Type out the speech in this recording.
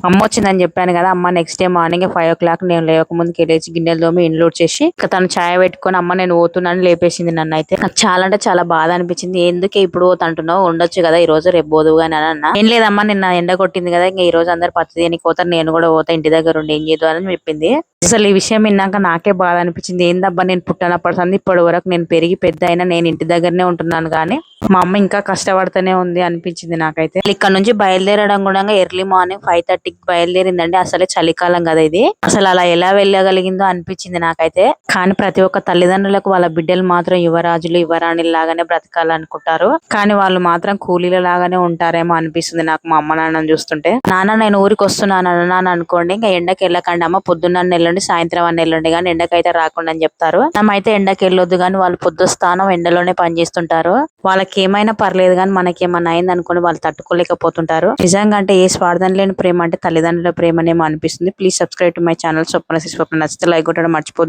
అమ్మ వచ్చిందని చెప్పాను కదా. అమ్మ నెక్స్ట్ డే మార్నింగ్ 5 o'clock నేను లేవక ముందుకి లేచి గిన్నెలు తోమి ఇండ్లు ఊడ్చేసి ఇక తను ఛాయ్ పెట్టుకొని అమ్మ నేను పోతున్నాను లేపేసింది నన్ను. అయితే నాకు చాలా అంటే చాలా బాధ అనిపించింది. ఎందుకే ఇప్పుడు పోతుంటున్నావు, ఉండొచ్చు కదా ఈ రోజు, రేపు పోదువు గాని అని అన్నా. ఏం లేదమ్మా నిన్న ఎండ కొట్టింది కదా, ఇంకా ఈ రోజు అందరు పత్తి దేనికి పోతారు, నేను కూడా పోతా ఇంటి దగ్గర ఉండి ఏం చేద్దాం అని చెప్పింది. అసలు ఈ విషయం విన్నాక నాకే బాధ అనిపించింది. ఏందబ్బా నేను పుట్టినప్పటి సంది ఇప్పటి వరకు నేను పెరిగి పెద్ద అయినా నేను ఇంటి దగ్గరనే ఉంటున్నాను కానీ మా అమ్మ ఇంకా కష్టపడుతూనే ఉంది అనిపించింది నాకైతే. ఇక్కడ నుంచి బయలుదేరడం కూడా ఎర్లీ మార్నింగ్ 5:30కి బయలుదేరిందండి. అసలే చలికాలం కదా ఇది. అసలు అలా ఎలా వెళ్ళగలిగిందో అనిపించింది నాకైతే. కానీ ప్రతి ఒక్క తల్లిదండ్రులకు వాళ్ళ బిడ్డలు మాత్రం యువరాజులు యువరాణి లాగానే బ్రతకాలనుకుంటారు. కానీ వాళ్ళు మాత్రం కూలీల లాగానే ఉంటారేమో అనిపిస్తుంది నాకు మా అమ్మ నాన్నని చూస్తుంటే. నాన్న నేను ఊరికి వస్తున్నాను అన్నాను అనుకోండి, ఇంకా ఎండకి వెళ్ళకండి అమ్మ, పొద్దున్న వెళ్ళండి సాయంత్రం అని వెళ్ళండి కానీ ఎండకైతే రాకుండా అని చెప్తారు. అయితే ఎండకి వెళ్ళొద్దు కానీ వాళ్ళు పొద్దు స్థానం ఎండలోనే పనిచేస్తుంటారు. వాళ్ళకి ఏమైనా పర్లేదు కానీ మనకి ఏమన్నా అయింది అనుకోని వాళ్ళు తట్టుకోలేకపోతుంటారు. నిజంగా అంటే ఏ స్వార్థం లేని ప్రేమ అంటే తల్లిదండ్రుల ప్రేమనేమో అనిపిస్తుంది. Please subscribe to my channel Swapna. నచ్చితే లైక్ కొట్టడం మర్చిపోద్దు.